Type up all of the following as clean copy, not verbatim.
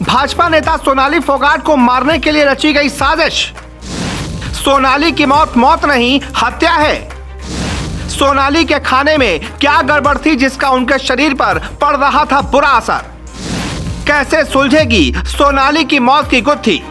भाजपा नेता सोनाली फोगाट को मारने के लिए रची गई साजिश। सोनाली की मौत मौत नहीं, हत्या है। सोनाली के खाने में क्या गड़बड़ थी जिसका उनके शरीर पर पड़ रहा था बुरा असर? कैसे सुलझेगी सोनाली की मौत की गुत्थी?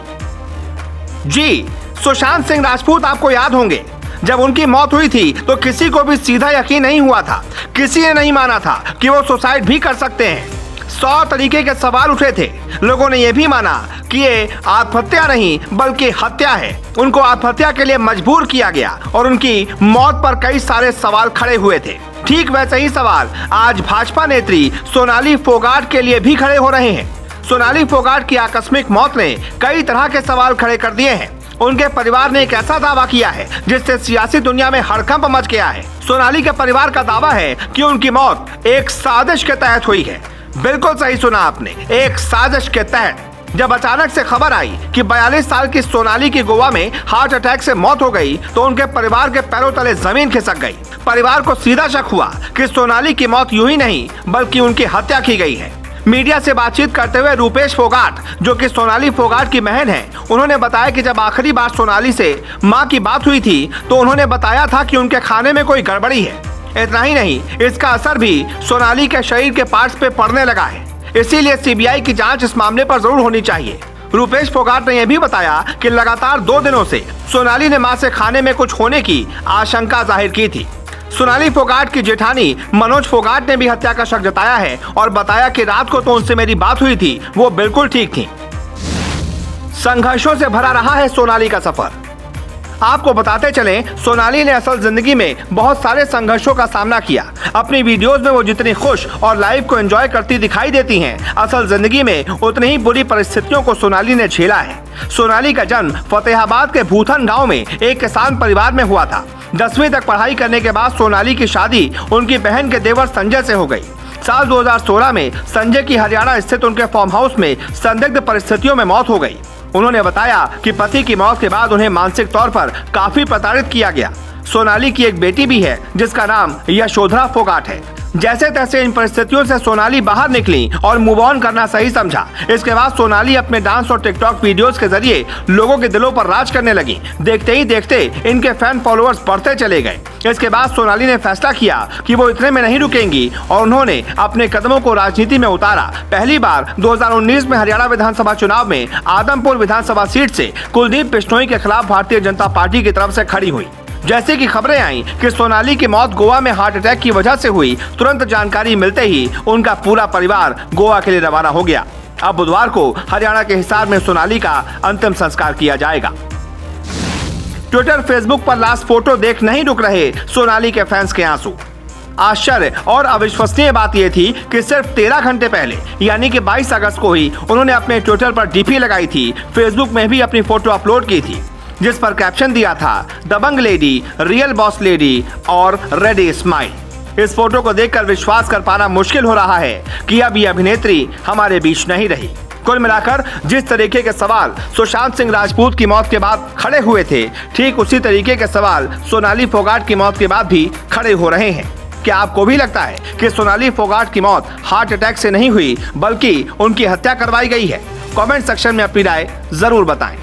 जी, सुशांत सिंह राजपूत आपको याद होंगे, जब उनकी मौत हुई थी तो किसी को भी सीधा यकीन नहीं हुआ था। किसी ने नहीं माना था कि वो सुसाइड भी कर सकते हैं। 100 तरीके के सवाल उठे थे। लोगों ने यह भी माना कि ये आत्महत्या नहीं बल्कि हत्या है। उनको आत्महत्या के लिए मजबूर किया गया और उनकी मौत पर कई सारे सवाल खड़े हुए थे। ठीक वैसे ही सवाल आज भाजपा नेत्री सोनाली फोगाट के लिए भी खड़े हो रहे हैं। सोनाली फोगाट की आकस्मिक मौत ने कई तरह के सवाल खड़े कर दिए हैं। उनके परिवार ने एक ऐसा दावा किया है जिससे सियासी दुनिया में हड़कंप मच गया है। सोनाली के परिवार का दावा है कि उनकी मौत एक साजिश के तहत हुई है। बिल्कुल सही सुना आपने, एक साजिश के तहत। जब अचानक से खबर आई कि 42 साल की सोनाली की गोवा में हार्ट अटैक से मौत हो गई तो उनके परिवार के पैरों तले जमीन खिसक गई। परिवार को सीधा शक हुआ कि सोनाली की मौत यूं ही नहीं बल्कि उनकी हत्या की गई है। मीडिया से बातचीत करते हुए रूपेश फोगाट, जो कि सोनाली फोगाट की बहन है, उन्होंने बताया कि जब आखिरी बार सोनाली से मां की बात हुई थी तो उन्होंने बताया था कि उनके खाने में कोई गड़बड़ी है। इतना ही नहीं, इसका असर भी सोनाली के शरीर के पार्ट्स पे पड़ने लगा है। इसीलिए सीबीआई की जांच इस मामले पर जरूर होनी चाहिए। रूपेश फोगाट ने यह भी बताया कि लगातार 2 दिनों से सोनाली ने मां से खाने में कुछ होने की आशंका जाहिर की थी। सोनाली फोगाट की जेठानी मनोज फोगाट ने भी हत्या का शक जताया है और बताया कि रात को तो उनसे मेरी बात हुई थी, वो बिल्कुल ठीक थी। संघर्षों से भरा रहा है सोनाली का सफर। आपको बताते चलें, सोनाली ने असल जिंदगी में बहुत सारे संघर्षों का सामना किया। अपनी वीडियोस में वो जितनी खुश और लाइफ को एंजॉय करती दिखाई देती हैं, असल जिंदगी में उतनी ही बुरी परिस्थितियों को सोनाली ने झेला है। सोनाली का जन्म फतेहाबाद के भूथन गांव में एक किसान परिवार में हुआ था। 10वीं तक पढ़ाई करने के बाद सोनाली की शादी उनकी बहन के देवर संजय से हो गई। साल 2016 में संजय की हरियाणा स्थित उनके फार्म हाउस में संदिग्ध परिस्थितियों में मौत हो गई। उन्होंने बताया कि पति की मौत के बाद उन्हें मानसिक तौर पर काफी प्रताड़ित किया गया। सोनाली की एक बेटी भी है जिसका नाम यशोधरा फोगाट है। जैसे तैसे इन परिस्थितियों से सोनाली बाहर निकली और मूव ऑन करना सही समझा। इसके बाद सोनाली अपने डांस और टिकटॉक वीडियोस के जरिए लोगों के दिलों पर राज करने लगी। देखते ही देखते इनके फैन फॉलोअर्स बढ़ते चले गए। इसके बाद सोनाली ने फैसला किया कि वो इतने में नहीं रुकेंगी और उन्होंने अपने कदमों को राजनीति में उतारा। पहली बार 2019 में हरियाणा विधानसभा चुनाव में आदमपुर विधानसभा सीट से कुलदीप बिश्नोई के खिलाफ भारतीय जनता पार्टी की तरफ से खड़ी हुई। जैसे कि खबरें आई कि सोनाली की मौत गोवा में हार्ट अटैक की वजह से हुई, तुरंत जानकारी मिलते ही उनका पूरा परिवार गोवा के लिए रवाना हो गया। अब बुधवार को हरियाणा के हिसार में सोनाली का अंतिम संस्कार किया जाएगा। ट्विटर, फेसबुक पर लास्ट फोटो देख नहीं रुक रहे सोनाली के फैंस के आंसू। आश्चर्य और अविश्वसनीय बात यह थी कि सिर्फ 13 घंटे पहले यानी कि 22 अगस्त को ही उन्होंने अपने ट्विटर पर डीपी लगाई थी। फेसबुक में भी अपनी फोटो अपलोड की थी जिस पर कैप्शन दिया था, दबंग लेडी, रियल बॉस लेडी और रेडी स्माइल। इस फोटो को देखकर विश्वास कर पाना मुश्किल हो रहा है कि अब ये अभिनेत्री हमारे बीच नहीं रही। कुल मिलाकर जिस तरीके के सवाल सुशांत सिंह राजपूत की मौत के बाद खड़े हुए थे, ठीक उसी तरीके के सवाल सोनाली फोगाट की मौत के बाद भी खड़े हो रहे हैं। क्या आपको भी लगता है कि सोनाली फोगाट की मौत हार्ट अटैक से नहीं हुई बल्कि उनकी हत्या करवाई गई है? कमेंट सेक्शन में अपनी राय जरूर बताएं।